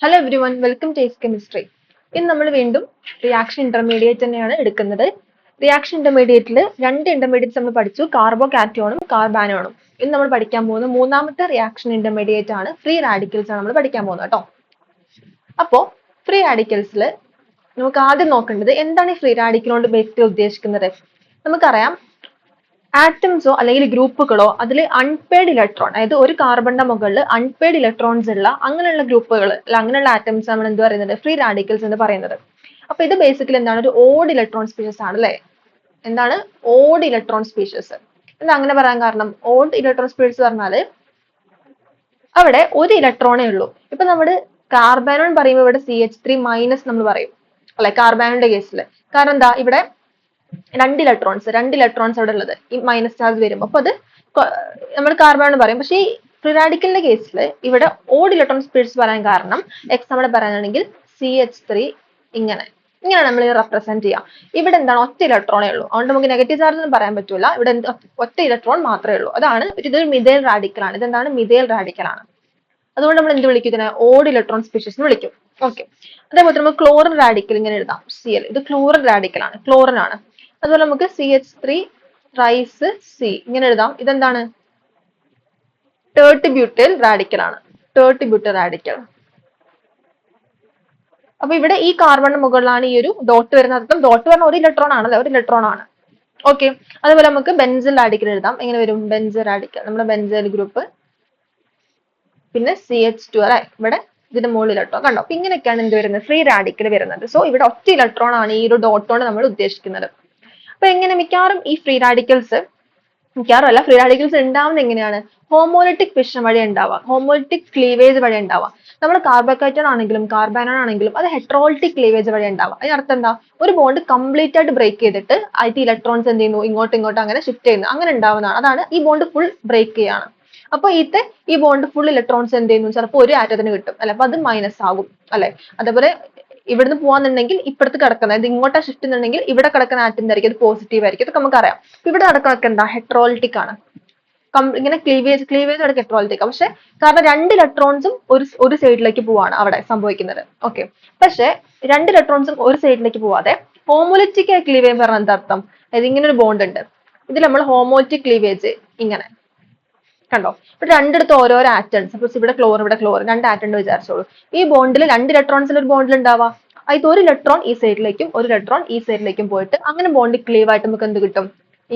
Hello everyone, welcome to chemistry. ഇന്ന് നമ്മൾ വീണ്ടും റിയാക്ഷൻ ഇന്റർമീഡിയറ്റ് തന്നെയാണ് എടുക്കുന്നത്. റിയാക്ഷൻ ഇന്റർമീഡിയറ്റിൽ രണ്ട് ഇന്റർമീഡിയറ്റ്സ് നമ്മൾ പഠിച്ചു, കാർബോ കാറ്റോണും കാർബാനോണും. ഇന്ന് നമ്മൾ പഠിക്കാൻ പോകുന്ന മൂന്നാമത്തെ റിയാക്ഷൻ ഇന്റർമീഡിയറ്റ് ആണ്, ഫ്രീ റാഡിക്കൽസ് ആണ് നമ്മൾ പഠിക്കാൻ പോകുന്നത് കേട്ടോ. അപ്പോൾ ഫ്രീ റാഡിക്കൽസിൽ നമുക്ക് ആദ്യം നോക്കേണ്ടത് എന്താണ് ഈ ഫ്രീ റാഡിക്കൽ കൊണ്ട് ബേസിക്കലി ഉദ്ദേശിക്കുന്നത്. നമുക്കറിയാം, ആറ്റംസോ അല്ലെങ്കിൽ ഗ്രൂപ്പുകളോ അതിൽ അൺപെയ്ഡ് ഇലക്ട്രോൺ, അതായത് ഒരു കാർബണിന്റെ മുകളിൽ അൺപെയ്ഡ് ഇലക്ട്രോൺസ് ഉള്ള അങ്ങനെയുള്ള ഗ്രൂപ്പുകൾ അല്ല അങ്ങനെയുള്ള ആറ്റംസ് നമ്മൾ എന്ത് പറയുന്നത്, ഫ്രീ റാഡിക്കൽസ് എന്ന് പറയുന്നത്. അപ്പൊ ഇത് ബേസിക്കലി എന്താണ്, ഒരു ഓഡ് ഇലക്ട്രോൺ സ്പീഷീസ് ആണ് അല്ലെ. എന്താണ് ഓഡ് ഇലക്ട്രോൺ സ്പീഷീസ്? എന്താ അങ്ങനെ പറയാൻ കാരണം? ഓഡ് ഇലക്ട്രോൺ സ്പീഷീസ് പറഞ്ഞാല് അവിടെ ഒരു ഇലക്ട്രോണേ ഉള്ളൂ. ഇപ്പൊ നമ്മുടെ കാർബാനോൺ പറയുമ്പോൾ ഇവിടെ CH3 മൈനസ് നമ്മൾ പറയും അല്ലെ, കാർബാനോന്റെ കേസിൽ. കാരണം എന്താ, ഇവിടെ രണ്ട് ഇലക്ട്രോൺസ് അവിടെ ഉള്ളത്, ഈ മൈനസ് ചാർജ് വരുമ്പോൾ. അപ്പൊ അത് നമ്മൾ കാർബൺ പറയും. പക്ഷേ ഈ ഫ്രീ റാഡിക്കലിന്റെ കേസിൽ ഇവിടെ ഓഡ് ഇലക്ട്രോൺ സ്പീഷീസ് പറയാൻ കാരണം എക്സാമ്പിൾ പറയാനാണെങ്കിൽ CH3 ഇങ്ങനെയാണ് നമ്മൾ റെപ്രസെന്റ് ചെയ്യാം. ഇവിടെ എന്താണ്, ഒറ്റ ഇലക്ട്രോണേ ഉള്ളൂ. അതുകൊണ്ട് നമുക്ക് നെഗറ്റീവ് ചാർജ് ഒന്നും പറയാൻ പറ്റൂല. ഇവിടെ ഒറ്റ ഇലക്ട്രോൺ മാത്രമേ ഉള്ളൂ. അതാണ് ഇതൊരു മിഥൈൽ റാഡിക്കൽ ആണ്. ഇതെന്താണ്, മിഥൈൽ റാഡിക്കൽ ആണ്. അതുകൊണ്ട് നമ്മൾ എന്ത് വിളിക്കും ഇതിനെ, ഓഡ് ഇലക്ട്രോൺ സ്പീഷീസ് എന്ന് വിളിക്കും. ഓക്കെ. അതേപോലെ നമുക്ക് ക്ലോറിൻ റാഡിക്കൽ ഇങ്ങനെ എഴുതാം, Cl. ഇത് ക്ലോറിൻ റാഡിക്കൽ ആണ്, ക്ലോറിൻ ആണ്. അതുപോലെ നമുക്ക് CH3 റൈസ് C ഇങ്ങനെ എഴുതാം. ഇതെന്താണ്, ടേർട്ട് ബ്യൂട്ടൈൽ റാഡിക്കൽ ആണ്, ടേർട്ട് ബ്യൂട്ടൈൽ റാഡിക്കൽ. അപ്പൊ ഇവിടെ ഈ കാർബണിന് മുകളിലാണ് ഈ ഒരു ഡോട്ട് വരുന്നത്. അർത്ഥം ഡോട്ട് പറഞ്ഞ ഒരു ഇലക്ട്രോൺ ആണല്ലോ, ഒരു ഇലക്ട്രോൺ ആണ്. ഓക്കെ. അതുപോലെ നമുക്ക് ബെൻസിൽ റാഡിക്കൽ എഴുതാം. എങ്ങനെ വരും, ബെൻസിൽ റാഡിക്കൽ, നമ്മുടെ ബെൻസിൽ ഗ്രൂപ്പ്, പിന്നെ CH2 അല്ലെ, ഇവിടെ ഇതിന്റെ മുകളിൽ ഇലക്ട്രോൺ കണ്ടോ. അപ്പൊ ഇങ്ങനെയൊക്കെയാണ് എന്ത് വരുന്നത്, ഫ്രീ റാഡിക്കൽ വരുന്നത്. സോ ഇവിടെ ഒറ്റ ഇലക്ട്രോൺ ആണ് ഈ ഒരു ഡോട്ട് കൊണ്ട് നമ്മൾ ഉദ്ദേശിക്കുന്നത്. അപ്പൊ എങ്ങനെ മിക്കവാറും ഈ ഫ്രീ റാഡിക്കൽസ്, മിക്കവാറും അല്ല, ഫ്രീ റാഡിക്കൽസ് ഉണ്ടാവുന്നത് എങ്ങനെയാണ്, ഹോമോലിറ്റിക് ഫിഷൻ വഴി ഉണ്ടാവാം, ഹോമോലിറ്റിക് ക്ലീവേജ് വഴി ഉണ്ടാവാം. നമ്മൾ കാർബോകേറ്റോൺ ആണെങ്കിലും കാർബാനോൺ ആണെങ്കിലും അത് ഹെട്രോളിറ്റിക് ക്ലീവേജ് വഴി ഉണ്ടാവാം. അതിനർത്ഥം എന്താ, ഒരു ബോണ്ട് കംപ്ലീറ്റ് ആയിട്ട് ബ്രേക്ക് ചെയ്തിട്ട് അതിന്റെ ഇലക്ട്രോൺസ് എന്ത് ചെയ്യുന്നു, ഇങ്ങോട്ടും അങ്ങനെ ഷിഫ്റ്റ് ചെയ്യുന്നു, അങ്ങനെ ഉണ്ടാവുന്നതാണ്. അതാണ് ഈ ബോണ്ട് ഫുൾ ബ്രേക്ക് ചെയ്യാണ്. അപ്പൊ ഈ ബോണ്ട് ഫുൾ ഇലക്ട്രോൺസ് എന്ത് ചെയ്യുന്നു, ചിലപ്പോൾ ഒരു ആറ്റത്തിന് കിട്ടും അല്ലെ, അപ്പൊ അത് മൈനസ് ആകും അല്ലെ. അതേപോലെ ഇവിടുന്ന് പോവാന്നുണ്ടെങ്കിൽ ഇപ്പുറത്ത് കിടക്കുന്ന, ഇത് ഇങ്ങോട്ടാ ഷിഫ്റ്റ് ചെയ്യുന്നുണ്ടെങ്കിൽ ഇവിടെ കിടക്കുന്ന ആറ്റം ആയിരിക്കും അത് പോസിറ്റീവ് ആയിരിക്കും. ഇതൊക്കെ നമുക്കറിയാം. ഇവിടെ നടക്കുന്നതൊക്കെ എന്താ, ഹെട്രോളിറ്റിക് ആണ്. ഇങ്ങനെ ക്ലീവേജ് അവിടെ ഹെട്രോളിറ്റിക്. പക്ഷെ കാരണം രണ്ട് ഇലക്ട്രോൺസും ഒരു സൈഡിലേക്ക് പോവാണ് അവിടെ സംഭവിക്കുന്നത്. ഓക്കെ. പക്ഷെ രണ്ട് ഇലക്ട്രോൺസും ഒരു സൈഡിലേക്ക് പോവാതെ ഹോമോലിറ്റിക് ക്ലീവേജ് പറഞ്ഞ എന്താ അർത്ഥം, അതായത് ഇങ്ങനെ ഒരു ബോണ്ട് ഉണ്ട്. ഇതിൽ നമ്മൾ ഹോമോലിറ്റിക് ക്ലീവേജ് ഇങ്ങനെ കണ്ടോ. ഇവിടെ രണ്ടിടത്ത് ഓരോരോ ആറ്റംസ്, സപ്പോസ് ഇവിടെ ക്ലോറിൻ രണ്ട് ആറ്റം ഉണ്ട് വിചാരിച്ചോളൂ. ഈ ബോണ്ടിൽ രണ്ട് ഇലക്ട്രോൺസിൽ ഒരു ബോണ്ടിൽ ഉണ്ടാവാം. അതിൽ ഒരു ഇലക്ട്രോൺ ഈ സൈഡിലേക്കും ഒരു ഇലക്ട്രോൺ ഈ സൈഡിലേക്കും പോയിട്ട് അങ്ങനെ ബോണ്ട് ക്ലീവ് ആയിട്ട് നമുക്ക് എന്ത് കിട്ടും,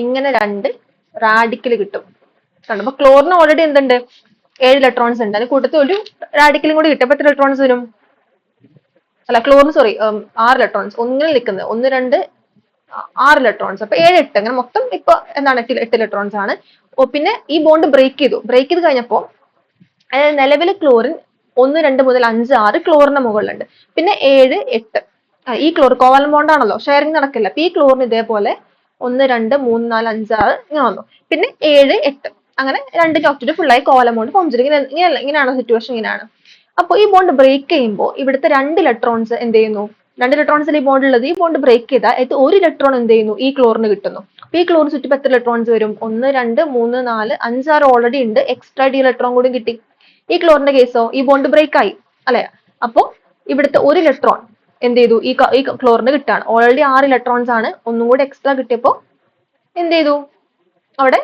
ഇങ്ങനെ രണ്ട് റാഡിക്കൽ കിട്ടും. കണ്ടോ. അപ്പൊ ക്ലോറിന് ഓൾറെഡി എന്തുണ്ട്, 7 ഇലക്ട്രോൺസ് ഉണ്ട്. അതിന് കൂട്ടത്തിൽ ഒരു റാഡിക്കലും കൂടി കിട്ടും. അപ്പൊ എത്ര ഇലക്ട്രോൺസ് വരും, അല്ല ക്ലോറിന് 6 ഇലക്ട്രോൺസ് ഒന്നിൽ നിൽക്കുന്നത്, 1 2 6 ഇലക്ട്രോൺസ്. അപ്പൊ 7 8 അങ്ങനെ മൊത്തം ഇപ്പൊ എന്താണ് 8 ഇലക്ട്രോൺസ് ആണ്. പിന്നെ ഈ ബോണ്ട് ബ്രേക്ക് ചെയ്ത് കഴിഞ്ഞപ്പോ അതായത് നിലവിൽ ക്ലോറിൻ 1 2 മുതൽ 5 6 ക്ലോറിന്റെ മുകളിലുണ്ട്. പിന്നെ 7 8 ഈ കോവാലന്റ് ബോണ്ട് ആണല്ലോ, ഷെയറിംഗ് നടക്കില്ല. അപ്പൊ ഈ ക്ലോറിൻ ഇതേപോലെ 1 2 3 4 5 6 ഇങ്ങനെ വന്നു. പിന്നെ 7 8 അങ്ങനെ രണ്ട് ചോക്ലേറ്റ് ഫുള്ളായി കോവാലന്റ് ബോണ്ട് ഫോം ചെയ്തു. ഇങ്ങനെയാണ് സിറ്റുവേഷൻ, ഇങ്ങനെയാണ്. അപ്പൊ ഈ ബോണ്ട് ബ്രേക്ക് ചെയ്യുമ്പോൾ ഇവിടുത്തെ രണ്ട് ഇലക്ട്രോൺസ് എന്ത് ചെയ്യുന്നു, രണ്ട് ഇലക്ട്രോൺസിൽ ഈ ബോണ്ട് ഉള്ളത്, ഈ ബോണ്ട് ബ്രേക്ക് ചെയ്താൽ ഒരു ഇലക്ട്രോൺ എന്ത് ചെയ്യുന്നു, ഈ ക്ലോറിന് കിട്ടുന്നു. അപ്പൊ ഈ ക്ലോറിന് ചുറ്റും എത്ര ഇലക്ട്രോൺസ് വരും, 1 2 3 4 5 6 ഓൾറെഡി ഉണ്ട്, എക്സ്ട്രാ ആയിട്ട് ഇലക്ട്രോൺ കൂടി കിട്ടി. ഈ ക്ലോറിന്റെ കേസോ ഈ ബോണ്ട് ബ്രേക്ക് ആയി അല്ലെ. അപ്പൊ ഇവിടുത്തെ ഒരു ഇലക്ട്രോൺ എന്ത് ചെയ്തു, ഈ ക്ലോറിന് കിട്ടാണ്. ഓൾറെഡി 6 ഇലക്ട്രോൺസ് ആണ്, ഒന്നും കൂടി എക്സ്ട്രാ കിട്ടിയപ്പോ എന്ത് ചെയ്തു, അവിടെ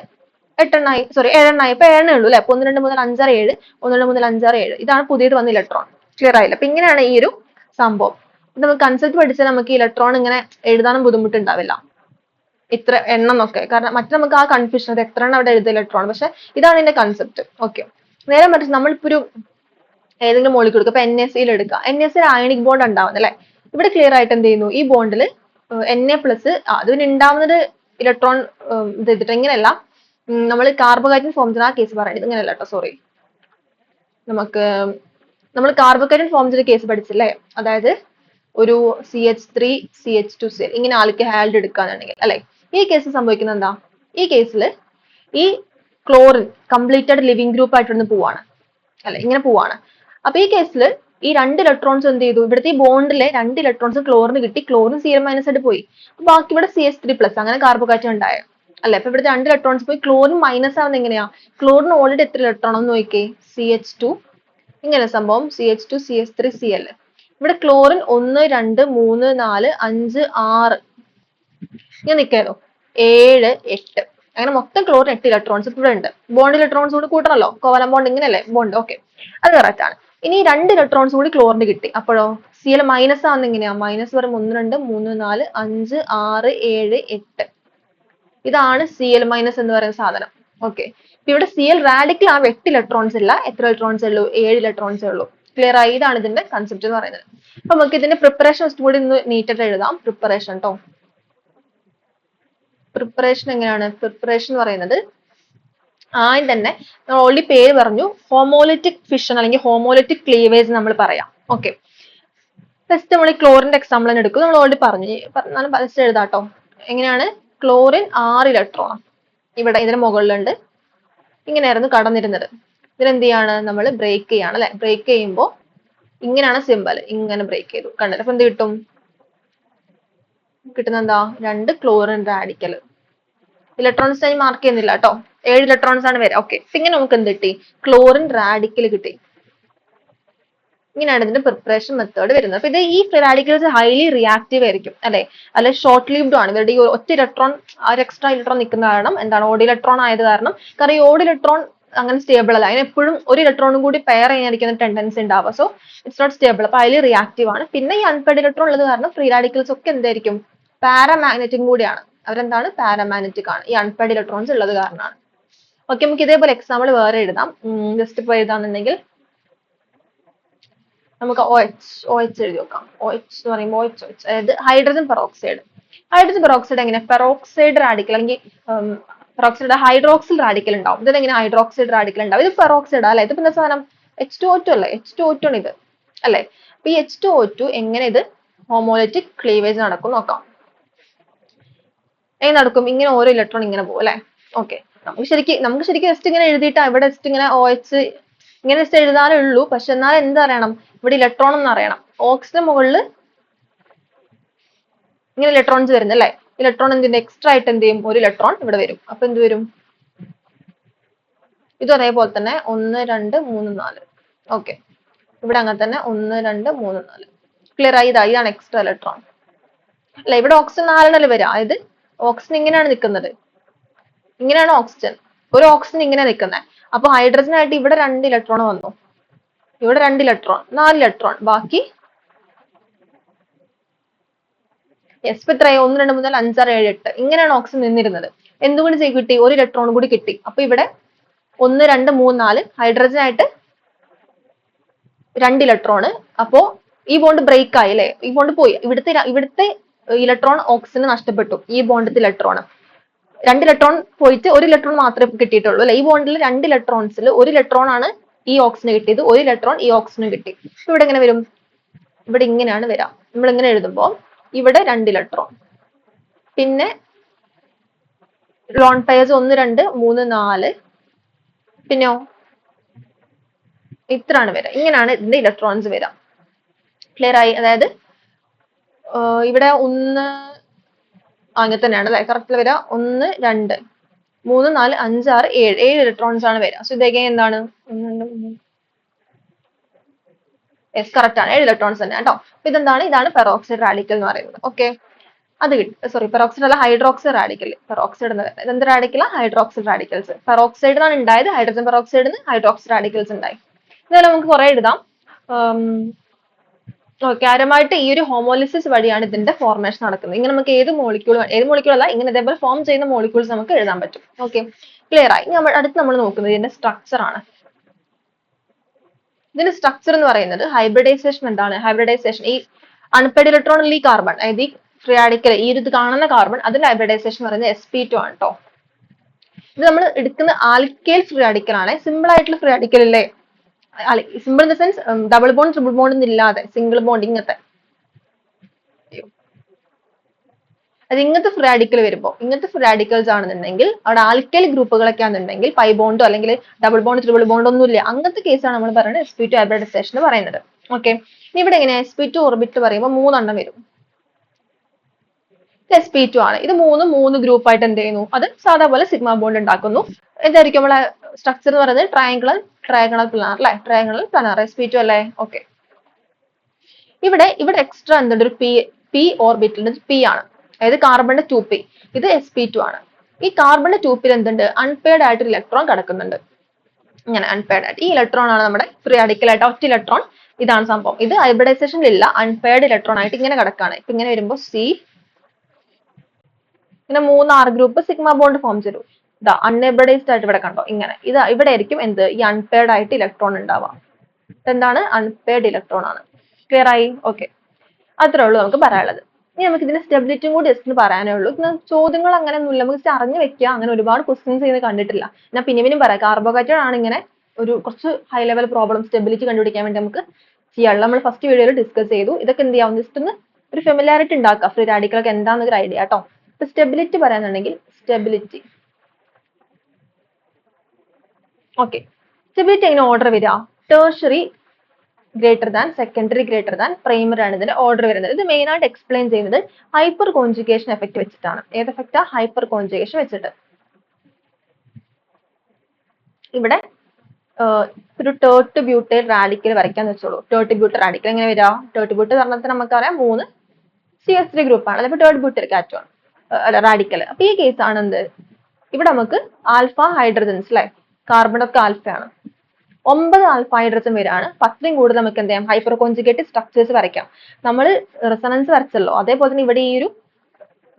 8 എണ്ണായി, 7 എണ്ണായി. ഇപ്പൊ 7 ഉള്ളൂ അല്ലെ. 1 2 മുതൽ 5 6 7, 1 2 മുതൽ 5 6 7, ഇതാണ് പുതിയത് വന്ന ഇലക്ട്രോൺ. ക്ലിയർ ആയില്ല. അപ്പൊ ഇങ്ങനെയാണ് ഈ ഒരു സംഭവം. നമുക്ക് കൺസെപ്റ്റ് പഠിച്ചാൽ നമുക്ക് ഇലക്ട്രോൺ ഇങ്ങനെ എഴുതാനും ബുദ്ധിമുട്ടുണ്ടാവില്ല, ഇത്ര എണ്ണം എന്നൊക്കെ. കാരണം മറ്റേ നമുക്ക് ആ കൺഫ്യൂഷൻ, അത് എത്ര എണ്ണം അവിടെ എഴുതിയ ഇലക്ട്രോൺ. പക്ഷെ ഇതാണ് ഇതിന്റെ കൺസെപ്റ്റ്. ഓക്കെ. നേരെ മറിച്ച് നമ്മളിപ്പോ ഒരു ഏതെങ്കിലും മോളിക്കൂൾ എടുക്കുക, ഇപ്പൊ NaCl എടുക്കുക. NaCl അയണിക് ബോണ്ട് ഉണ്ടാവുന്നത് അല്ലെ. ഇവിടെ ക്ലിയർ ആയിട്ട് എന്ത് ചെയ്യുന്നു, ഈ ബോണ്ടിൽ Na പ്ലസ് അതിന് ഉണ്ടാവുന്നത് ഇലക്ട്രോൺ ഇത് ചെയ്തിട്ട് ഇങ്ങനെയല്ല. നമ്മൾ കാർബോഹൈഡ്രേറ്റ് ഫോം ചെയ്യുന്ന ആ കേസ് പറയണത് ഇങ്ങനെയല്ല കേട്ടോ, സോറി. നമ്മൾ കാർബോഹൈഡ്രേറ്റ് ഫോം ചെയ്ത കേസ് പഠിച്ചില്ലേ, അതായത് ഒരു CH3 CH2Cl ഇങ്ങനെ ആൽക്കഹൈഡ് എടുക്കുകയാണെന്നുണ്ടെങ്കിൽ അല്ലെ. ഈ കേസ് സംഭവിക്കുന്നത് എന്താ, ഈ കേസിൽ ഈ ക്ലോറിൻ കംപ്ലീറ്റഡ് ലിവിങ് ഗ്രൂപ്പ് ആയിട്ട് ഇവിടുന്ന് പോവാണ് അല്ലെ, ഇങ്ങനെ പോവാണ്. അപ്പൊ ഈ കേസിൽ ഈ രണ്ട് ഇലക്ട്രോൺസ് എന്ത് ചെയ്തു, ഇവിടുത്തെ ഈ ബോണ്ടിലെ രണ്ട് ഇലക്ട്രോൺസ് ക്ലോറിന് കിട്ടി, ക്ലോറിൻ Cl മൈനസ് ആയിട്ട് പോയി. ബാക്കി ഇവിടെ CH3 പ്ലസ് അങ്ങനെ കാർബോഹൈഡ്രേറ്റ് ഉണ്ടായ അല്ലെ. അപ്പൊ ഇവിടുത്തെ രണ്ട് ഇലക്ട്രോൺസ് പോയി, ക്ലോറിൻ മൈനസ് ആവുന്നത് എങ്ങനെയാ, ക്ലോറിന് ഓൾറെഡി എത്ര ഇലക്ട്രോൺ ഒന്ന് നോക്കിയേ, CH2 ഇങ്ങനെ സംഭവം CH2 CH3 Cl. ഇവിടെ ക്ലോറിൻ 1 2 3 4 5 6 ഇങ്ങനെ നിൽക്കാലോ 7 8 അങ്ങനെ മൊത്തം ക്ലോറിൻ 8 ഇലക്ട്രോൺസ് ഇവിടെ ഉണ്ട്. ബോണ്ട് ഇലക്ട്രോൺസ് കൂടി കൂട്ടണല്ലോ, കോവലന്റ് ബോണ്ട് ഇങ്ങനെയല്ലേ ബോണ്ട്. ഓക്കെ, അത് കറക്റ്റ് ആണ്. ഇനി 2 ഇലക്ട്രോൺസ് കൂടി ക്ലോറിന് കിട്ടി. അപ്പോഴോ Cl മൈനസ് ആവുന്ന എങ്ങനെയാ? മൈനസ് പറയുമ്പോൾ 1 2 3 4 5 6 7 8 ഇതാണ് Cl മൈനസ് എന്ന് പറയുന്ന സാധനം. ഓക്കെ, ഇവിടെ Cl റാഡിക്കൽ ആ 8 ഇലക്ട്രോൺസ് ഇല്ല. എത്ര ഇലക്ട്രോൺസ് ഉള്ളൂ? 7 ഇലക്ട്രോൺസ് ഉള്ളൂ. ക്ലിയർ ആയി? ഇതാണ് ഇതിന്റെ കൺസെപ്റ്റ് എന്ന് പറയുന്നത്. അപ്പൊ നമുക്ക് ഇതിന്റെ പ്രിപ്പറേഷൻ കൂടി ഒന്ന് നീറ്റായിട്ട് എഴുതാം. പ്രിപ്പറേഷൻ കേട്ടോ. പ്രിപ്പറേഷൻ എങ്ങനെയാണ്? പ്രിപ്പറേഷൻ എന്ന് പറയുന്നത് ആദ്യം തന്നെ നമ്മൾ ഓൾറെഡി പേര് പറഞ്ഞു, ഹോമോലിറ്റിക് ഫിഷൻ അല്ലെങ്കിൽ ഹോമോലിറ്റിക് ക്ലീവേജ് നമ്മൾ പറയാം. ഓക്കെ, ഫസ്റ്റ് നമ്മൾ ഈ ക്ലോറിന്റെ എക്സാമ്പിൾ തന്നെ എടുക്കും. നമ്മൾ ഓൾറെഡി പറഞ്ഞു, ഫസ്റ്റ് എഴുതാട്ടോ. എങ്ങനെയാണ്? ക്ലോറിൻ 6 ഇലക്ട്രോൺ ഇവിടെ ഇതിന് മുകളിലുണ്ട്. ഇങ്ങനെയായിരുന്നു കടന്നിരുന്നത്. ഇതിനെന്ത് ചെയ്യാണ്? നമ്മൾ ബ്രേക്ക് ചെയ്യാണ് അല്ലെ? ബ്രേക്ക് ചെയ്യുമ്പോൾ ഇങ്ങനെയാണ് സിമ്പൽ. ഇങ്ങനെ ബ്രേക്ക് ചെയ്തു, കണ്ടത്. അപ്പൊ എന്ത് കിട്ടും? കിട്ടുന്ന എന്താ? 2 ക്ലോറിൻ റാഡിക്കൽ. ഇലക്ട്രോൺസ് ആയി മാർക്ക് ചെയ്യുന്നില്ല കേട്ടോ. 7 ഇലക്ട്രോൺസ് ആണ് വരിക. ഓക്കെ, ഇങ്ങനെ നമുക്ക് എന്ത് കിട്ടി? ക്ലോറിൻ റാഡിക്കൽ കിട്ടി. ഇങ്ങനെയാണ് ഇതിന്റെ പ്രിപ്പറേഷൻ മെത്തേഡ് വരുന്നത്. അപ്പൊ ഇത് ഈ ഫ്രീ റാഡിക്കൽസ് ഹൈലി റിയാക്റ്റീവ് ആയിരിക്കും അല്ലെ? അല്ലെ ഷോർട്ട് ലിവ്ഡ് ആണ്. ഇവരുടെ ഈ ഒറ്റ ഇലക്ട്രോൺ ഒരു എക്സ്ട്രാ ഇലക്ട്രോൺ നിൽക്കുന്ന കാരണം എന്താണ്? ഓഡ് ഇലക്ട്രോൺ ആയത് കാരണം. കാരണം ഈ ഓഡ് ഇലക്ട്രോൺ അങ്ങനെ സ്റ്റേബിൾ അല്ല, അതിന് എപ്പോഴും ഒരു ഇലക്ട്രോണും കൂടി പെയർ ചെയ്യാനിരിക്കുന്ന ടെൻഡൻസി ഉണ്ടാവുക. So it's not stable. അപ്പൊ ഹൈലി റിയാക്റ്റീവ് ആണ്. പിന്നെ ഈ അൺപെയർഡ് ഇലക്ട്രോൺ ഉള്ളത് കാരണം ഫ്രീ റാഡിക്കൽസ് ഒക്കെ എന്തായിരിക്കും? പാരാമാഗ്നറ്റിക് കൂടിയാണ്. അവരെന്താണ്? പാരാമാഗ്നറ്റിക് ആണ്. ഈ അൺപെയർഡ് ഇലക്ട്രോൺസ് ഉള്ളത് കാരണമാണ്. ഓക്കെ, നമുക്ക് ഇതേപോലെ എക്സാമ്പിൾ വേറെ എഴുതാം. ജസ്റ്റ് ഇപ്പോൾ എഴുതാന്നുണ്ടെങ്കിൽ നമുക്ക് OH എഴുതി നോക്കാം. OH എന്ന് പറയുമ്പോൾ OH അതായത് ഹൈഡ്രജൻ പെറോക്സൈഡ്. ഹൈഡ്രജൻ പെറോക്സൈഡ് എങ്ങനെ? പെറോക്സൈഡ് റാഡിക്കൽ അല്ലെങ്കിൽ പെറോക്സൈഡ് ഹൈഡ്രോക്സിൽ റാഡിക്കൽ ഉണ്ടാവും. ഇതെങ്ങനെ ഹൈഡ്രോക്സൈഡ് റാഡിക്കൽ ഉണ്ടാവും? ഇത് പെറോക്സൈഡ് അല്ലെ? ഇതിപ്പോ എന്താ സാധനം? H2O2 അല്ലേ? H2O2 ആണ് ഇത് അല്ലെ? അപ്പൊ ഈ H2O2 എങ്ങനെ ഇത് ഹോമോലിറ്റിക് ക്ലീവേജ് നടക്കും നോക്കാം. എങ്ങനെ നടക്കും? ഇങ്ങനെ ഓരോ ഇലക്ട്രോൺ ഇങ്ങനെ പോകും അല്ലെ? ഓക്കെ, നമുക്ക് ശരിക്കും ജസ്റ്റ് ഇങ്ങനെ എഴുതിയിട്ടാ ഇവിടെ ജസ്റ്റ് ഇങ്ങനെ OH ഇങ്ങനെ ജസ്റ്റ് എഴുതാനേ ഉള്ളൂ. പക്ഷെ എന്നാലും എന്തറിയണം? ഇവിടെ ഇലക്ട്രോൺ എന്ന് അറിയണം. ഓക്സിജൻ മുകളിൽ ഇങ്ങനെ ഇലക്ട്രോൺസ് വരുന്നത് അല്ലെ? ഇലക്ട്രോൺ എന്തിന്റെ എക്സ്ട്രാ ആയിട്ട് എന്ത് ചെയ്യും? ഒരു ഇലക്ട്രോൺ ഇവിടെ വരും. അപ്പൊ എന്ത് വരും? ഇതും അതേപോലെ തന്നെ 1 2 3 4. ഓക്കെ, ഇവിടെ അങ്ങനെ തന്നെ 1 2 3 4. ക്ലിയർ ആയി? ഇതാണ് എക്സ്ട്രാ ഇലക്ട്രോൺ അല്ലെ? ഇവിടെ ഓക്സിജൻ 4 വരിക. അതായത് ഓക്സിജൻ ഇങ്ങനെയാണ് നിൽക്കുന്നത്. ഇങ്ങനെയാണ് ഓക്സിജൻ. ഒരു ഓക്സിജൻ ഇങ്ങനെ നിൽക്കുന്നത്. അപ്പൊ ഹൈഡ്രജൻ ആയിട്ട് ഇവിടെ 2 ഇലക്ട്രോൺ വന്നു. ഇവിടെ 2 ഇലക്ട്രോൺ, 4 ഇലക്ട്രോൺ. ബാക്കി ഇപ്പൊ എത്രയായി? 1 2 3 4 5 6 7 8. ഇങ്ങനെയാണ് ഓക്സിജൻ നിന്നിരുന്നത്. എന്തുകൊണ്ട് കിട്ടി? ഒരു ഇലക്ട്രോൺ കൂടി കിട്ടി. അപ്പൊ ഇവിടെ 1 2 3 4 ഹൈഡ്രജൻ ആയിട്ട് 2 ഇലക്ട്രോണ്. അപ്പോ ഈ ബോണ്ട് ബ്രേക്ക് ആയി അല്ലെ? ഈ ബോണ്ട് പോയി. ഇവിടുത്തെ ഇലക്ട്രോൺ ഓക്സിജന് നഷ്ടപ്പെട്ടു. ഈ ബോണ്ടത്തെ ഇലക്ട്രോൺ 2 ഇലക്ട്രോൺ പോയിട്ട് ഒരു ഇലക്ട്രോൺ മാത്രമേ കിട്ടിയിട്ടുള്ളൂ അല്ലെ? ഈ ബോണ്ടിൽ 2 ഇലക്ട്രോൺസിൽ ഒരു ഇലക്ട്രോൺ ആണ് ഈ ഓക്സിജന് കിട്ടിയത്. ഒരു ഇലക്ട്രോൺ ഈ ഓക്സിജന് കിട്ടി. ഇവിടെ എങ്ങനെ വരും? ഇവിടെ ഇങ്ങനെയാണ് വരാം. നമ്മൾ ഇങ്ങനെ എഴുതുമ്പോൾ ഇവിടെ 2 ഇലക്ട്രോൺ, പിന്നെ ലോൺ പെയർസ് 1 2 3 4, പിന്നെയോ ഇത്രയാണ് വരിക. ഇങ്ങനെയാണ് ഇതിന്റെ ഇലക്ട്രോൺസ് വരാം. ക്ലിയർ ആയി? അതായത് ഇവിടെ 1 അങ്ങനെ തന്നെയാണ് അല്ലെ? കറക്റ്റ് വരിക 1 2 3 4 5 6 7 7 ഇലക്ട്രോൺസ് ആണ് വരിക. സോ ഇതൊക്കെ എന്താണ്? യെസ്, കറക്റ്റ് ആണ്. 7 ഇലക്ട്രോൺസ് തന്നെ കേട്ടോ. അപ്പൊ ഇതെന്താണ്? ഇതാണ് പെറോക്സൈഡ് റാഡിക്കൽ എന്ന് പറയുന്നത്. ഓക്കെ, അത് കിട്ടും. സോറി, പെറോക്സൈഡ് അല്ല, ഹൈഡ്രോക്സൈഡ് റാഡിക്കൽ. പെറോക്സൈഡ് എന്ന് പറയുന്നത് ഇതെന്ത് റാഡിക്കലാ? Hydroxide radicals. പെറോക്സൈഡ് ആണ് ഉണ്ടായത്. ഹൈഡ്രജൻ പെറോക്സൈഡിന് ഹൈഡ്രോക്സൈഡ് റാഡിക്കൽസ് ഉണ്ടായി. ഇതുപോലെ നമുക്ക് കുറെ എഴുതാം. കാര്യമായിട്ട് ഈ ഒരു ഹോമോലിസിസ് വഴിയാണ് ഇതിന്റെ ഫോർമേഷൻ നടക്കുന്നത്. ഇങ്ങനെ നമുക്ക് ഏത് മോളിക്യൂൾ അല്ല, ഇങ്ങനെ ഇതേപോലെ ഫോം ചെയ്യുന്ന മോളിക്യൂൾസ് നമുക്ക് എഴുതാൻ പറ്റും. ഓക്കെ, ക്ലിയർ ആയി? അടുത്ത് നമ്മൾ നോക്കുന്നത് ഇതിന്റെ സ്ട്രക്ചർ ആണ്. ഇതിന്റെ സ്ട്രക്ചർ എന്ന് പറയുന്നത് ഹൈബ്രിഡൈസേഷൻ. എന്താണ് ഹൈബ്രിഡൈസേഷൻ? ഈ അൺപെയർഡ് ഇലക്ട്രോൺ ഈ കാർബൺ, അതായത് ഈ ഫ്രീ റാഡിക്കൽ, ഈ ഇത് കാണുന്ന കാർബൺ, അതിന്റെ ഹൈബ്രിഡൈസേഷൻ പറയുന്നത് sp2 ആണ് കേട്ടോ. ഇത് നമ്മൾ എടുക്കുന്ന ആൽക്കൈൽ ഫ്രീ റാഡിക്കൽ ആണ്. സിമ്പിൾ ആയിട്ടുള്ള ഫ്രീ റാഡിക്കൽ അല്ലേ? Simple in the sense double bond triple bond ഒന്നും ഇല്ലാതെ സിംഗിൾ ബോണ്ട് ഇങ്ങനത്തെ. അത് ഇങ്ങനത്തെ ഫ്രീ റാഡിക്കൽ വരുമ്പോൾ, ഇങ്ങനത്തെ ഫ്രീ റാഡിക്കൽസ് ആണെന്നുണ്ടെങ്കിൽ അവിടെ ആൽക്കൈൽ ഗ്രൂപ്പുകളൊക്കെ ആണെന്നുണ്ടെങ്കിൽ പൈ ബോണ്ടോ അല്ലെങ്കിൽ ഡബിൾ ബോണ്ട് ട്രിപ്പിൾ ബോണ്ട് ഒന്നും ഇല്ല. അങ്ങനത്തെ കേസാണ് നമ്മൾ പറയുന്നത് sp2 ഹൈബ്രിഡൈസേഷൻ എന്ന് പറയുന്നത്. ഓക്കെ, ഇവിടെ എങ്ങനെ sp2 ഓർബിറ്റ് പറയുമ്പോൾ 3 എണ്ണം വരും. sp2 ആണ്. ഇത് മൂന്ന് ഗ്രൂപ്പ് ആയിട്ട് എന്ത് ചെയ്യുന്നു, അത് സാധാ പോലെ സിഗ്മ ബോണ്ട് ഉണ്ടാക്കുന്നു. എന്തായിരിക്കും നമ്മളെ സ്ട്രക്ചർ എന്ന് പറയുന്നത്? ട്രയാങ്കിളർ പ്ലാനർ അല്ലെ, ട്രയാങ്കിളർ പ്ലാനർ sp2 അല്ലേ. ഓക്കെ, ഇവിടെ എക്സ്ട്രാ എന്തുണ്ട്? ഒരു പി ഓർബിറ്റൽ പി ആണ്, അതായത് കാർബണിന്റെ 2p. ഇത് sp2 ആണ്. ഈ കാർബണിന്റെ 2p എന്തുണ്ട്? അൺപെയർഡ് ആയിട്ട് ഇലക്ട്രോൺ കിടക്കുന്നുണ്ട്. ഇങ്ങനെ അൺപെയർഡ് ആയിട്ട്. ഈ ഇലക്ട്രോൺ ആണ് നമ്മുടെ ഫ്രീ റാഡിക്കൽ ആയിട്ട് ഒറ്റ ഇലക്ട്രോൺ. ഇതാണ് സംഭവം. ഇത് ഹൈബ്രിഡൈസേഷനിൽ ഇല്ല, അൺപെയർഡ് ഇലക്ട്രോൺ ആയിട്ട് ഇങ്ങനെ കിടക്കാണ്. ഇപ്പൊ ഇങ്ങനെ വരുമ്പോൾ സി, ഇങ്ങനെ 3 R group sigma bond form ചെയ്തു. ഇതാ അൺഹൈബ്രിഡൈസ്ഡ് ആയിട്ട് ഇവിടെ കണ്ടോ, ഇങ്ങനെ. ഇത് ഇവിടെ ആയിരിക്കും എന്ത്, ഈ അൺപെയർഡ് ആയിട്ട് ഇലക്ട്രോൺ ഉണ്ടാവുക. എന്താണ്? അൺപെയർഡ് ഇലക്ട്രോൺ ആണ്. ക്ലിയർ ആയി? ഓക്കെ, അത്രേ ഉള്ളൂ നമുക്ക് പറയാനുള്ളത്. ഇനി നമുക്ക് ഇതിന്റെ സ്റ്റെബിലിറ്റിയും കൂടി ജസ്റ്റ് പറയാനേ ഉള്ളൂ. ചോദ്യങ്ങൾ അങ്ങനെ ഒന്നുമില്ല, നമുക്ക് ജസ്റ്റ് അറിഞ്ഞു വെക്കുക. അങ്ങനെ ഒരുപാട് ക്വസ്റ്റ്യൻസ് ചെയ്യുന്നത് കണ്ടിട്ടില്ല. ഞാൻ പിന്നെയും പറയാം, കാർബോഹൈഡ്രേറ്റ് ആണ് ഇങ്ങനെ ഒരു കുറച്ച് ഹൈ ലെവൽ പ്രോബ്ലം സ്റ്റെബിലിറ്റി കണ്ടുപിടിക്കാൻ വേണ്ടി നമുക്ക് ചെയ്യാം. നമ്മൾ ഫസ്റ്റ് വീഡിയോയിൽ ഡിസ്കസ് ചെയ്തു. ഇതൊക്കെ എന്ത് ചെയ്യാം, ജസ്റ്റ് ഒന്ന് ഒരു ഫെമിലാരിറ്റി ഉണ്ടാക്കുക, ഫ്രീ റാഡിക്കലൊക്കെ എന്താണെന്ന് ഒരു ഐഡിയ കേട്ടോ. ഇപ്പൊ സ്റ്റെബിലിറ്റി പറയാന്നുണ്ടെങ്കിൽ സ്റ്റെബിലിറ്റി, ഓക്കെ, സ്റ്റെബിലിറ്റി എങ്ങനെ ഓർഡർ വരിക? Tertiary greater than, secondary greater than, primary ആണ് ഇതിന്റെ ഓർഡർ വരുന്നത്. ഇത് മെയിൻ ആയിട്ട് എക്സ്പ്ലെയിൻ ചെയ്യുന്നത് ഹൈപ്പർ കോൺജുഗേഷൻ എഫക്ട് വെച്ചിട്ടാണ്. ഏത് എഫക്റ്റാ? ഹൈപ്പർ കോൺജുഗേഷൻ വെച്ചിട്ട്. ഇവിടെ ഒരു ടേർട്ട് ബ്യൂട്ടൈൽ റാഡിക്കൽ വരയ്ക്കാന്ന് വെച്ചോളൂ. ടേർട്ട് ബ്യൂട്ടൈൽ റാഡിക്കൽ എങ്ങനെ വരിക? ടേർട്ട് ബ്യൂട്ടൈൽ പറഞ്ഞാൽ നമുക്കറിയാം 3 CH3 ഗ്രൂപ്പ് ആണ്. അതിപ്പോ ടേർട്ട് ബ്യൂട്ടൈൽ കാറ്റോൺ അല്ല റാഡിക്കൽ. അപ്പൊ ഈ കേസ് ആണ് എന്ത്, ഇവിടെ നമുക്ക് ആൽഫ ഹൈഡ്രജൻസ് അല്ലെ, കാർബൺ ഒക്കെ ആൽഫയാണ്. 9 ആൽഫ ഹൈഡ്രജൻ വരാണ്. 10ലും കൂടുതൽ നമുക്ക് എന്ത് ചെയ്യാം, ഹൈപ്പർ കോൺജുഗേറ്റഡ് സ്ട്രക്ചേഴ്സ് വരയ്ക്കാം. നമ്മൾ റെസൊണൻസ് വരച്ചല്ലോ, അതേപോലെ തന്നെ ഇവിടെ ഈ ഒരു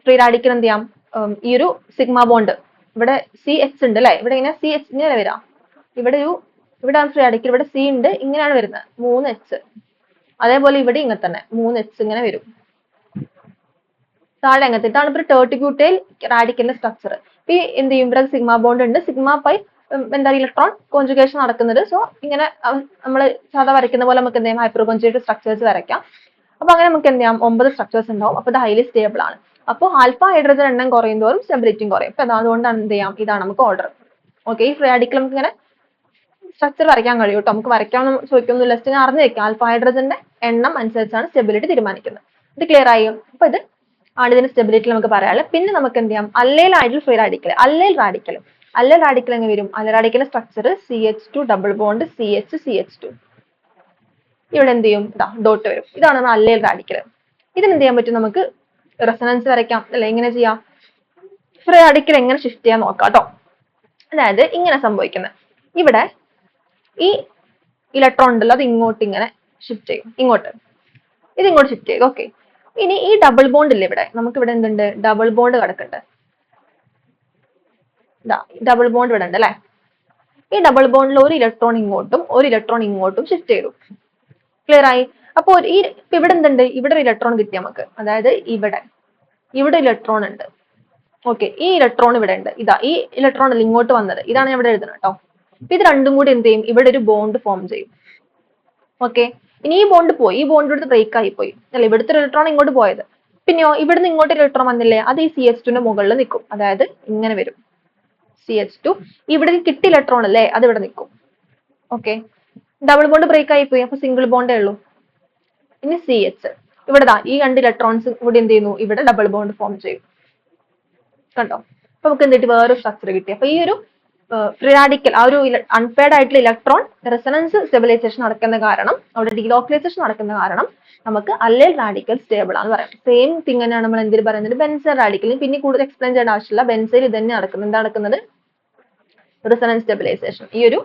ഫ്രീ റാഡിക്കൽ എന്ത് ചെയ്യാം, ഈ ഒരു സിഗ്മ ബോണ്ട് ഇവിടെ CH ഉണ്ട് അല്ലെ, ഇവിടെ ഇങ്ങനെ CH ഇങ്ങനെ വരാം. ഇവിടെ ഫ്രീ റാഡിക്കൽ, ഇവിടെ C ഉണ്ട്, ഇങ്ങനെയാണ് വരുന്നത് 3H. അതേപോലെ ഇവിടെ ഇങ്ങനെ തന്നെ 3H ഇങ്ങനെ വരും. താഴെ അങ്ങനത്തെ. ഇതാണ് ഇപ്പോൾ ടേർട്ട് ബ്യൂട്ടൈൽ റാഡിക്കലിന്റെ സ്ട്രക്ചർ. ഈ എന്ത് ചെയ്യും, ഇവിടെ സിഗ്മ ബോണ്ട് ഉണ്ട്, സിഗ്മ പൈ എന്താ ഇലക്ട്രോൺ കോൺജുഗേഷൻ നടക്കുന്നത്. സോ ഇങ്ങനെ നമ്മൾ സാധാ വരയ്ക്കുന്ന പോലെ നമുക്ക് എന്ത് ചെയ്യാം, ഹൈപ്പർ കോൺജുഗേറ്റഡ് സ്ട്രക്ചേഴ്സ് വരയ്ക്കാം. അപ്പൊ അങ്ങനെ നമുക്ക് എന്ത് ചെയ്യാം, 9 സ്ട്രക്ചേഴ്സ് ഉണ്ടാവും. അപ്പൊ ഇത് ഹൈലി സ്റ്റേബിൾ ആണ്. അപ്പോൾ ആൽഫ ഹൈഡ്രജൻ എണ്ണം കുറയും തോറും സ്റ്റെബിലിറ്റിയും കുറയും. അപ്പൊ അതുകൊണ്ടാണ് എന്ത് ചെയ്യാം, ഇതാണ് നമുക്ക് ഓർഡർ. ഓക്കെ, ഈ ഫ്രീ റാഡിക്കൽ നമുക്ക് ഇങ്ങനെ സ്ട്രക്ചർ വരയ്ക്കാൻ കഴിയും കേട്ടോ. നമുക്ക് വരയ്ക്കാമെന്ന് ചോദിക്കൊന്നുമില്ല, ജസ്റ്റ് ഞാൻ അറിഞ്ഞു വെക്കാം. ആൽഫ ഹൈഡ്രജന്റെ എണ്ണം അനുസരിച്ചാണ് സ്റ്റെബിലിറ്റി തീരുമാനിക്കുന്നത്. ഇത് ക്ലിയർ ആയോ? അപ്പൊ ഇത് ആണ് ഇതിന്റെ സ്റ്റെബിലിറ്റി നമുക്ക് പറയാനുള്ളത്. പിന്നെ നമുക്ക് എന്ത് ചെയ്യാം, അല്ലൈൽ ആയിട്ടുള്ള ഫ്രീ റാഡിക്കൽ, അല്ലൈൽ റാഡിക്കൽ എങ്ങനെ വരും? അല്ലൈൽ റാഡിക്കലിന്റെ structure CH2 double bond CH2. ഇവിടെ എന്ത് ചെയ്യും, ഇതാ ഡോട്ട് വരും. ഇതാണ് നമ്മൾ അല്ലൈൽ റാഡിക്കൽ. ഇതിന് എന്ത് ചെയ്യാൻ പറ്റും, നമുക്ക് റെസൊണൻസ് വരയ്ക്കാം അല്ലെ. എങ്ങനെ ചെയ്യാം, ഫ്രീ റാഡിക്കൽ എങ്ങനെ ഷിഫ്റ്റ് ചെയ്യാൻ നോക്കാം കേട്ടോ. അതായത് ഇങ്ങനെ സംഭവിക്കുന്നത്, ഇവിടെ ഈ ഇലക്ട്രോൺ ഉണ്ടല്ലോ, അത് ഇങ്ങോട്ട് ഇങ്ങനെ ഷിഫ്റ്റ് ചെയ്യും, ഇങ്ങോട്ട് ഷിഫ്റ്റ് ചെയ്യും. ഓക്കെ, ഇനി ഈ ഡബിൾ ബോണ്ട് ഇല്ലേ, ഇവിടെ നമുക്ക് ഇവിടെ എന്തുണ്ട്, ഡബിൾ ബോണ്ട് കിടക്കുന്നുണ്ട്. ഡബിൾ ബോണ്ട് ഇവിടെ ഉണ്ട് അല്ലെ. ഈ ഡബിൾ ബോണ്ടിൽ ഒരു ഇലക്ട്രോൺ ഇങ്ങോട്ടും ഷിഫ്റ്റ് ചെയ്തു. ക്ലിയർ ആയി? അപ്പൊ ഇവിടെ എന്തുണ്ട്, ഇവിടെ ഒരു ഇലക്ട്രോൺ കിട്ടി നമുക്ക്. അതായത് ഇവിടെ ഇലക്ട്രോൺ ഉണ്ട്. ഓക്കെ, ഈ ഇലക്ട്രോൺ ഇവിടെ ഉണ്ട്. ഈ ഇലക്ട്രോൺ അല്ല ഇങ്ങോട്ട് വന്നത്, ഇതാണ് ഞാൻ ഇവിടെ എഴുതുന്നത് കേട്ടോ. ഇത് രണ്ടും കൂടി എന്ത് ചെയ്യും, ഇവിടെ ഒരു ബോണ്ട് ഫോം ചെയ്യും. ഓക്കെ, ഇനി ഈ ബോണ്ട് പോയി, ഈ ബോണ്ട് ഇവിടുത്തെ ബ്രേക്ക് ആയി പോയി അല്ലെ, ഇവിടുത്തെ ഇലക്ട്രോൺ ഇങ്ങോട്ട് പോയത്. പിന്നെയോ ഇവിടുന്ന് ഇങ്ങോട്ട് ഇലക്ട്രോൺ വന്നില്ലേ, അത് ഈ CH2ന്റെ മുകളിൽ നിൽക്കും. അതായത് ഇങ്ങനെ വരും CH2. ഇവിടെ കിട്ടിയ ഇലക്ട്രോൺ അല്ലേ, അത് ഇവിടെ നിൽക്കും. ഓക്കെ, ഡബിൾ ബോണ്ട് ബ്രേക്ക് ആയി പോയി, അപ്പൊ സിംഗിൾ ബോണ്ടേ ഉള്ളൂ. ഇനി CH ഇവിടെ ഈ 2 ഇലക്ട്രോൺസ് കൂടി എന്ത് ചെയ്യുന്നു, ഇവിടെ ഡബിൾ ബോണ്ട് ഫോം ചെയ്യും. കണ്ടോ? അപ്പൊ നമുക്ക് എന്തിട്ട് വേറൊരു സ്ട്രക്ചർ കിട്ടി. അപ്പൊ ഈ ഒരു ഫ്രീ റാഡിക്കൽ, ആ ഒരു അൺപെയർഡ് ആയിട്ടുള്ള ഇലക്ട്രോൺ റെസൊണൻസ് സ്റ്റെബിലൈസേഷൻ നടക്കുന്ന കാരണം, അവിടെ ഡീലോക്കലൈസേഷൻ നടക്കുന്ന കാരണം നമുക്ക് അല്ലൈൽ റാഡിക്കൽ സ്റ്റേബിൾ ആണെന്ന് പറയാം. സെയിം തിങ് തന്നെയാണ് നമ്മൾ എന്തിൽ പറയുന്നത്, ബെൻസൈൽ റാഡിക്കൽ. പിന്നെ കൂടുതൽ എക്സ്പ്ലെയിൻ ചെയ്യേണ്ട ആവശ്യമില്ല, ബെൻസൈൽ ഇത് തന്നെ നടക്കുന്നത്. എന്താ നടക്കുന്നത്, റെസൊണൻസ് സ്റ്റെബിലൈസേഷൻ. ഈ ഒരു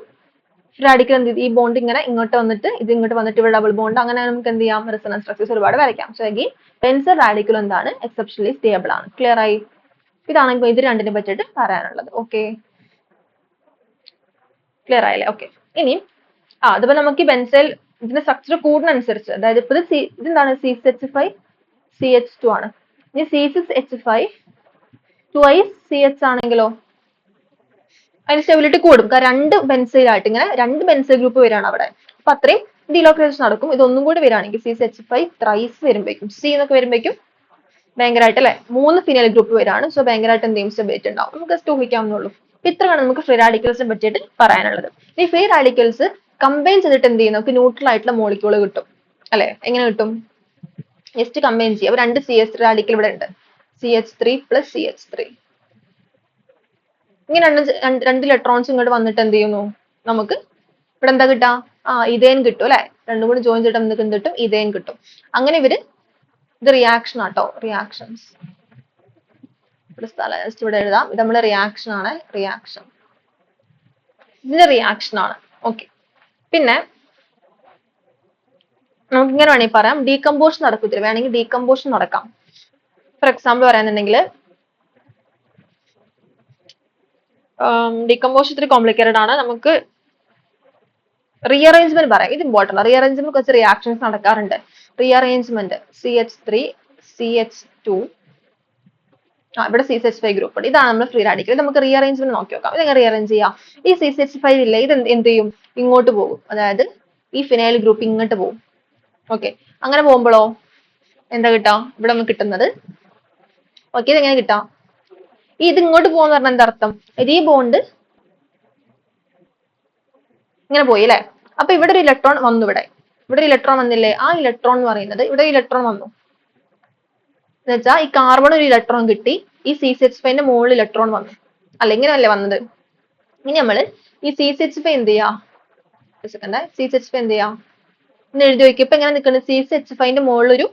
റാഡിക്കൽ എന്ത്, ഈ ബോണ്ട് ഇങ്ങനെ ഇങ്ങോട്ട് വന്നിട്ട് ഇവിടെ ഡബിൾ ബോണ്ട്, അങ്ങനെ നമുക്ക് എന്ത് ചെയ്യാം, റെസൊണൻസ് സ്ട്രക്ചേഴ്സ് ഒരുപാട് വരയ്ക്കാം. സോ അഗെയിൻ ബെൻസൈൽ റാഡിക്കൽ എന്താണ്, എക്സെപ്ഷണലി സ്റ്റേബിൾ ആണ്. ക്ലിയർ ആയി? ഇതാണ് ഇപ്പൊ ഇത് രണ്ടിനെ പറ്റിയിട്ട് പറയാനുള്ളത്. Okay, clear ആയല്ലേ? ഓക്കെ, ഇനി അതുപോലെ നമുക്ക് ഈ ബെൻസൈൽ ഇതിന്റെ സ്ട്രക്ചർ കൂടുന്നതനുസരിച്ച്, അതായത് ഇപ്പൊ ഇതെന്താണ്, C6H5 CH2 ആണ്. ഇനി C6H5 2 CH ആണെങ്കിലോ അതിന് സ്റ്റെബിലിറ്റി കൂടും. കാരണം 2 ബെൻസൈലായിട്ട് ഇങ്ങനെ 2 ബെൻസൈൽ ഗ്രൂപ്പ് വരികയാണ് അവിടെ. അപ്പൊ അത്രയും ഡീലോക്കലൈസേഷൻ നടക്കും. ഇതൊന്നും കൂടി വരികയാണെങ്കിൽ C6H5 ത്രൈസ് വരുമ്പോഴേക്കും, C എന്നൊക്കെ വരുമ്പോഴേക്കും ഭയങ്കരമായിട്ട് അല്ലെ 3 ഫിനൈൽ ഗ്രൂപ്പ് വരികയാണ്. സോ ഭയങ്കരമായിട്ട് എന്തെങ്കിലും സ്റ്റെബിലിറ്റി ഉണ്ടാവും. നമുക്ക് ജസ്റ്റ് ഊഹിക്കാവുന്നുള്ളൂ. ഇത്രയാണ് നമുക്ക് ഫ്രീ റാഡിക്കൽസിനെ പറ്റിയിട്ട് പറയാനുള്ളത്. ഈ ഫ്രീ റാഡിക്കൽസ് കമ്പൈൻ ചെയ്തിട്ട് എന്ത് ചെയ്യും, നമുക്ക് ന്യൂട്രൽ ആയിട്ടുള്ള മോളിക്യൂൾ കിട്ടും അല്ലെ. എങ്ങനെ കിട്ടും, ജസ്റ്റ് കമ്പൈൻ ചെയ്യാം. 2 CS റാഡിക്കൽ ഇവിടെ ഉണ്ട്, CH3 plus CH3. ഇങ്ങനെ രണ്ട് ഇലക്ട്രോൺസ് ഇങ്ങോട്ട് വന്നിട്ട് എന്ത് ചെയ്യുന്നു? നമുക്ക് ഇവിടെ എന്താ കിട്ടാ? ഇതേൻ കിട്ടും അല്ലെ? രണ്ടും കൂടി ജോയിൻ ചെയ്തിട്ട് നമുക്ക് എന്ത് കിട്ടും? ഇതേൻ കിട്ടും. അങ്ങനെ ഇത് റിയാക്ഷൻ ആട്ടോ, റിയാക്ഷൻസ്. ഇവിടെ സ്ഥലം ജസ്റ്റ് ഇവിടെ എഴുതാം. ഇത് നമ്മുടെ റിയാക്ഷൻ ആണ്, റിയാക്ഷൻ. ഇതിന്റെ റിയാക്ഷൻ ആണ്. ഓക്കെ. പിന്നെ നമുക്ക് ഇങ്ങനെ വേണമെങ്കിൽ പറയാം, ഡീകമ്പോഷൻ നടക്കും. ഇതിൽ വേണമെങ്കിൽ ഡീകമ്പോഷൻ നടക്കാം. ഫോർ എക്സാമ്പിൾ പറയാന്നുണ്ടെങ്കിൽ ഡീകമ്പോഷൻ ഇത്തിരി കോംപ്ലിക്കേറ്റഡ് ആണ്. നമുക്ക് റീഅറേഞ്ച്മെന്റ് പറയാം. ഇത് ഇമ്പോർട്ടൻ്റ് ആണ്. റീഅറേഞ്ച്മെന്റ് കുറച്ച് റിയാക്ഷൻസ് നടക്കാറുണ്ട്. റീഅറേഞ്ച്മെന്റ് CH3 CH2 ഇവിടെ CH5 ഗ്രൂപ്പ് ഉണ്ട്. ഇതാണ് നമ്മൾ ഫ്രീ റാഡിക്കൽ. നമുക്ക് റീഅറേഞ്ച്മെന്റ് നോക്കി നോക്കാം. ഇതെങ്ങനെ റീഅറേഞ്ച് ചെയ്യാം? ഈ CH5 ഇല്ലേ, ഇത് എന്ത് ചെയ്യും? ഇങ്ങോട്ട് പോകും. അതായത് ഈ ഫിനൈൽ ഗ്രൂപ്പ് ഇങ്ങോട്ട് പോകും. ഓക്കെ. അങ്ങനെ പോകുമ്പോഴോ എന്താ കിട്ടാം? ഇവിടെ നമുക്ക് കിട്ടുന്നത് ഓക്കെ. ഇതെങ്ങനെ കിട്ടാം? ഇത് ഇങ്ങോട്ട് പോകുന്ന പറഞ്ഞാൽ എന്താ അർത്ഥം? ഈ ബോണ്ട് ഇങ്ങനെ പോയി അല്ലെ? അപ്പൊ ഇവിടെ ഒരു ഇലക്ട്രോൺ വന്നു. ഇവിടെ ഒരു ഇലക്ട്രോൺ വന്നില്ലേ? ആ ഇലക്ട്രോൺ എന്ന് പറയുന്നത് ഇവിടെ ഇലക്ട്രോൺ വന്നു എന്ന് വെച്ചാൽ ഈ കാർബൺ ഒരു ഇലക്ട്രോൺ കിട്ടി, ഈ CH5ന്റെ മുകളിൽ ഇലക്ട്രോൺ വന്നു. അല്ല, ഇങ്ങനെയല്ലേ വന്നത്? ഇനി നമ്മള് ഈ CH5 എന്ത് ചെയ്യാ? CH5 എന്ത് ചെയ്യാം? ഇന്ന് എഴുതി വയ്ക്കും. ഇപ്പൊ എങ്ങനെ നിൽക്കുന്നത്? CH5ന്റെ മുകളിൽ ഒരു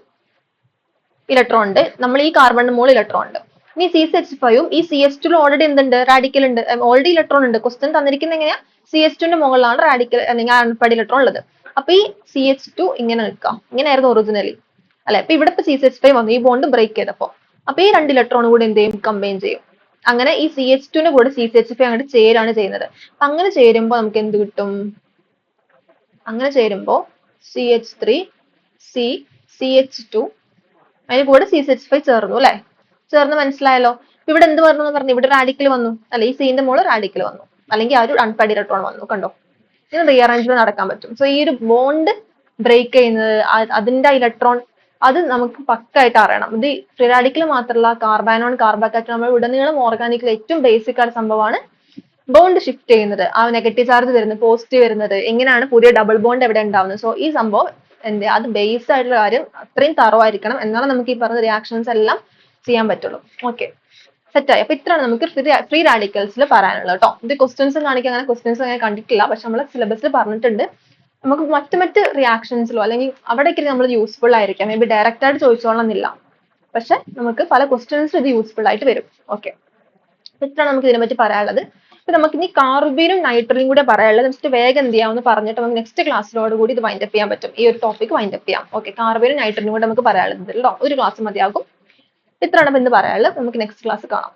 ഇലക്ട്രോൺ ഉണ്ട്, നമ്മൾ ഈ കാർബണിന്റെ മുകളിൽ ഇലക്ട്രോൺ ഉണ്ട്. ഇനി CH5ഉം ഈ CH2 ഓൾറെഡി എന്തുണ്ട്? റാഡിക്കൽ ഉണ്ട്, ഓൾറെഡി ഇലക്ട്രോൺ ഉണ്ട്. ക്വസ്റ്റ്യൻ തന്നിരിക്കുന്നത് എങ്ങനെയാ? CH2ന്റെ മുകളിലാണ് റാഡിക്കൽ അല്ലെങ്കിൽ അൺപേർഡ് ഇലക്ട്രോൺ ഉള്ളത്. അപ്പൊ ഈ CH2 ഇങ്ങനെ നിൽക്കാം. ഇങ്ങനെയായിരുന്നു ഒറിജിനലി അല്ലെ? അപ്പൊ ഇവിടെ CH5 വന്നു, ഈ ബോണ്ട് ബ്രേക്ക് ചെയ്തപ്പോ. അപ്പൊ ഈ രണ്ട് ഇലക്ട്രോൺ കൂടി എന്ത് ചെയ്യും? കമ്പൈൻ ചെയ്യും. അങ്ങനെ ഈ CH2ന്റെ കൂടെ CH5 അങ്ങോട്ട് ചേരാണ് ചെയ്യുന്നത്. അങ്ങനെ ചേരുമ്പോ നമുക്ക് എന്ത് കിട്ടും? അങ്ങനെ ചേരുമ്പോ CH3 CH2 അതിന് കൂടെ CH5 ചേർന്നു അല്ലെ? ചേർന്ന് മനസ്സിലായല്ലോ. ഇവിടെ എന്ത് പറഞ്ഞു? ഇവിടെ റാഡിക്കൽ വന്നു അല്ലെ? ഈ സീന്റെ മുകളിൽ റാഡിക്കൽ വന്നു, അല്ലെങ്കിൽ ആ ഒരു അൺപേർഡ് ഇലക്ട്രോൺ വന്നു. കണ്ടോ? ഇതിന് റീഅറേഞ്ച്മെന്റ് നടക്കാൻ പറ്റും. സോ ഈ ഒരു ബോണ്ട് ബ്രേക്ക് ചെയ്യുന്നത്, അതിന്റെ ഇലക്ട്രോൺ, അത് നമുക്ക് പക്കായിട്ട് അറിയണം. ഇത് ഫ്രീ റാഡിക്കൽ മാത്രമല്ല, കാർബാനോൺ, കാർബോകാറ്റോൺ, നമ്മൾ ഉടനീളം ഓർഗാനിക്കിൽ ഏറ്റവും ബേസിക് ആയ സംഭവമാണ് ബോണ്ട് ഷിഫ്റ്റ് ചെയ്യുന്നത്. ആ നെഗറ്റീവ് ചാർജ് വരുന്നത്, പോസിറ്റീവ് വരുന്നത്, എങ്ങനെയാണ് പുതിയ ഡബിൾ ബോണ്ട് എവിടെ ഉണ്ടാവുന്നത്. സോ ഈ സംഭവം അത് ബേസ് ആയിട്ടുള്ള കാര്യം അത്രയും തറവായിരിക്കണം. എന്നാലും നമുക്ക് ഈ പറഞ്ഞ റിയാക്ഷൻസ് എല്ലാം ചെയ്യാൻ പറ്റുള്ളൂ. ഓക്കെ, സെറ്റായി. അപ്പൊ ഇത്രയാണ് നമുക്ക് ഫ്രീ റാഡിക്കൽസിൽ പറയാനുള്ളത് കേട്ടോ. ഇത് ക്വസ്റ്റ്യൻസും കാണിക്കാൻ അങ്ങനെ ക്വസ്റ്റ്യൻസ് അങ്ങനെ കണ്ടിട്ടില്ല, പക്ഷെ നമ്മൾ സിലബസിൽ പറഞ്ഞിട്ടുണ്ട്. നമുക്ക് മറ്റ് റിയാക്ഷൻസിലോ അല്ലെങ്കിൽ അവിടേക്ക് നമ്മൾ യൂസ്ഫുൾ ആയിരിക്കാം. മേ ബി ഡയറക്റ്റ് ആയിട്ട് ചോദിച്ചോളണമെന്നില്ല, പക്ഷെ നമുക്ക് പല ക്വസ്റ്റ്യൻസിലും ഇത് യൂസ്ഫുൾ ആയിട്ട് വരും. ഓക്കെ, ഇത്രയാണ് നമുക്ക് ഇതിനെ പറ്റി പറയാനുള്ളത്. അപ്പൊ നമുക്ക് ഇനി കാർബീനും നൈട്രജനും കൂടെ പറയാനുള്ളത്. ജസ്റ്റ് വേഗം എന്ത് ചെയ്യാമെന്ന് പറഞ്ഞിട്ട് നമുക്ക് നെക്സ്റ്റ് ക്ലാസ്സിനോട് കൂടി ഇത് വൈൻഡപ്പ് ചെയ്യാൻ പറ്റും. ഈ ഒരു ടോപ്പിക് വൈൻഡപ്പ് ചെയ്യാം. ഓക്കെ, കാർബീനും നൈട്രജനും കൂടെ നമുക്ക് പറയാനുള്ളത് കേട്ടോ. ഒരു ക്ലാസ് മതിയാകും. ഇത്രയാണ് ഇന്ന് പറയാനുള്ളത്. നമുക്ക് നെക്സ്റ്റ് ക്ലാസ് കാണാം.